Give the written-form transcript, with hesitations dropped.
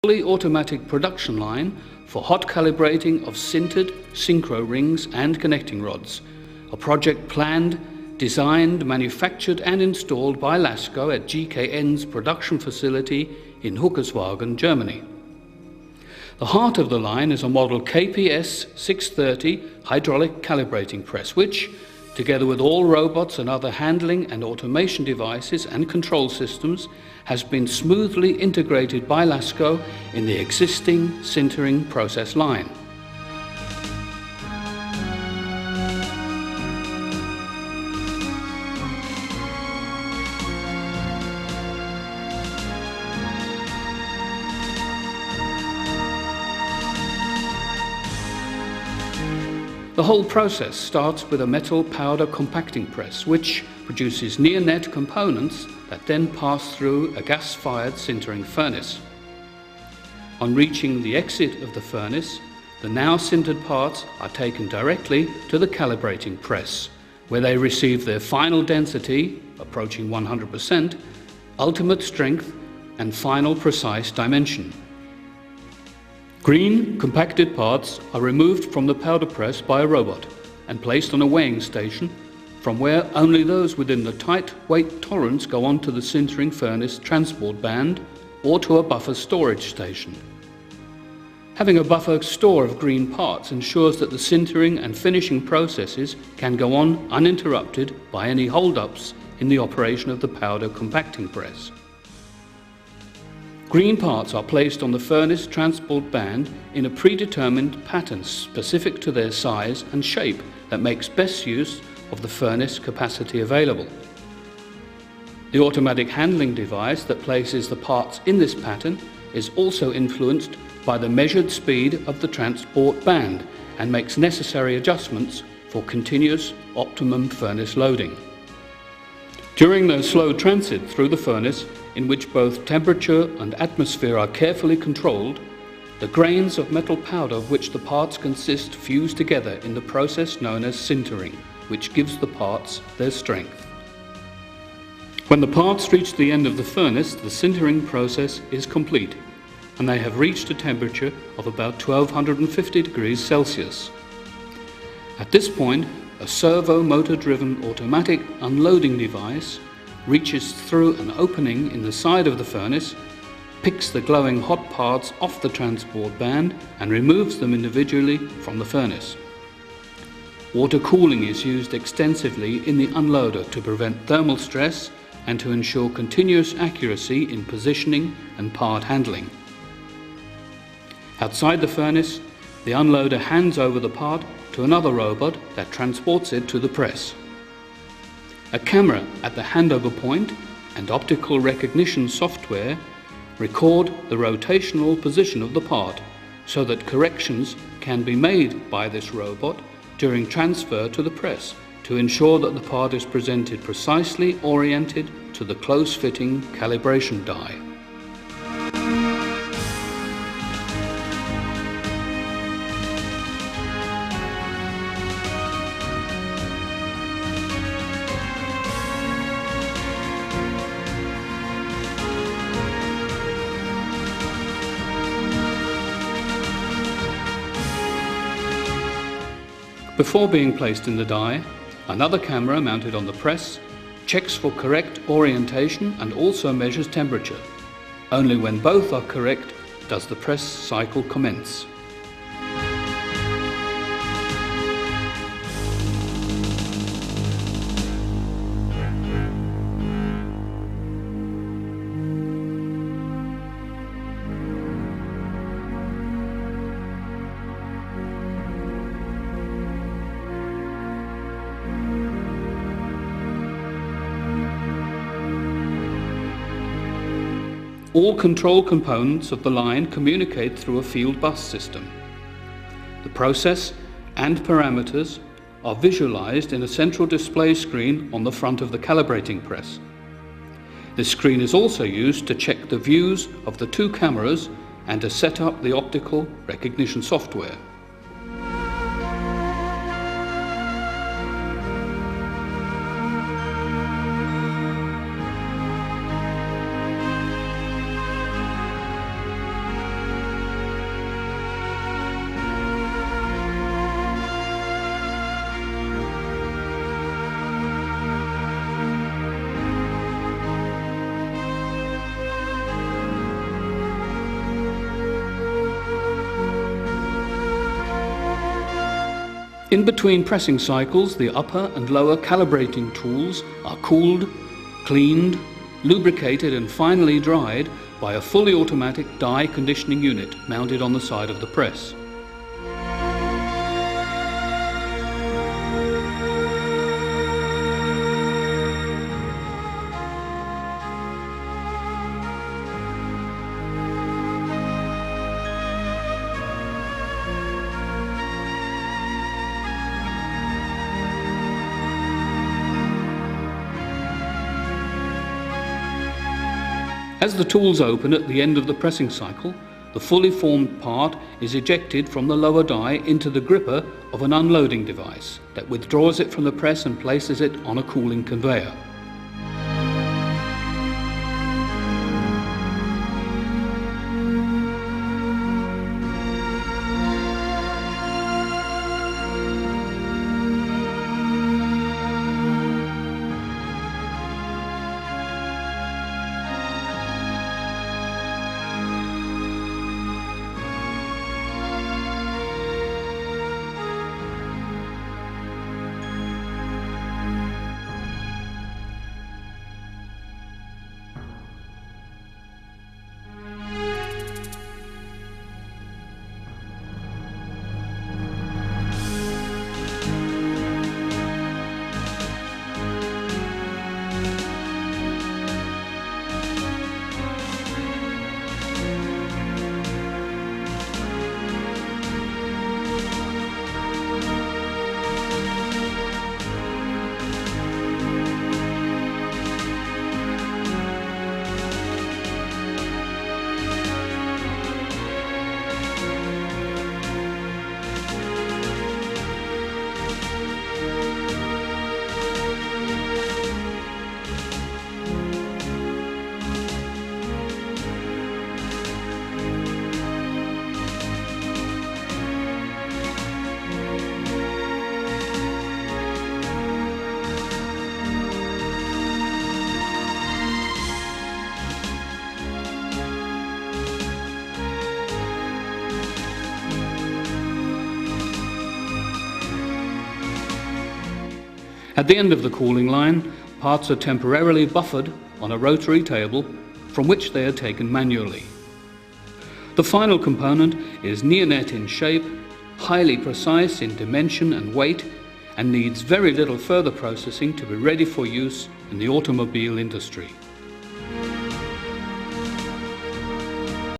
fully automatic production line for hot calibrating of sintered synchro rings and connecting rods. A project planned, designed, manufactured and installed by LASCO at GKN's production facility in Hückeswagen, Germany. The heart of the line is a model KPS 630 hydraulic calibrating press which, together with all robots and other handling and automation devices and control systems, has been smoothly integrated by LASCO in the existing sintering process line. The whole process starts with a metal powder compacting press which produces near-net components that then pass through a gas-fired sintering furnace. On reaching the exit of the furnace, the now sintered parts are taken directly to the calibrating press, where they receive their final density, approaching 100%, ultimate strength and final precise dimension. Green, compacted parts are removed from the powder press by a robot and placed on a weighing station, from where only those within the tight weight tolerance go on to the sintering furnace transport band or to a buffer storage station. Having a buffer store of green parts ensures that the sintering and finishing processes can go on uninterrupted by any hold-ups in the operation of the powder compacting press. Green parts are placed on the furnace transport band in a predetermined pattern specific to their size and shape that makes best use of the furnace capacity available. The automatic handling device that places the parts in this pattern is also influenced by the measured speed of the transport band and makes necessary adjustments for continuous optimum furnace loading. During the slow transit through the furnace, in which both temperature and atmosphere are carefully controlled, the grains of metal powder of which the parts consist fuse together in the process known as sintering, which gives the parts their strength. When the parts reach the end of the furnace, the sintering process is complete, and they have reached a temperature of about 1250 degrees Celsius. At this point, a servo motor-driven automatic unloading device reaches through an opening in the side of the furnace, picks the glowing hot parts off the transport band and removes them individually from the furnace. Water cooling is used extensively in the unloader to prevent thermal stress and to ensure continuous accuracy in positioning and part handling. Outside the furnace, the unloader hands over the part to another robot that transports it to the press. A camera at the handover point and optical recognition software record the rotational position of the part so that corrections can be made by this robot during transfer to the press to ensure that the part is presented precisely oriented to the close-fitting calibration die. Before being placed in the die, another camera mounted on the press checks for correct orientation and also measures temperature. Only when both are correct does the press cycle commence. All control components of the line communicate through a field bus system. The process and parameters are visualized in a central display screen on the front of the calibrating press. This screen is also used to check the views of the two cameras and to set up the optical recognition software. In between pressing cycles, the upper and lower calibrating tools are cooled, cleaned, lubricated and finally dried by a fully automatic dye conditioning unit mounted on the side of the press. As the tools open at the end of the pressing cycle, the fully formed part is ejected from the lower die into the gripper of an unloading device that withdraws it from the press and places it on a cooling conveyor. At the end of the cooling line, parts are temporarily buffered on a rotary table from which they are taken manually. The final component is near-net in shape, highly precise in dimension and weight, and needs very little further processing to be ready for use in the automobile industry.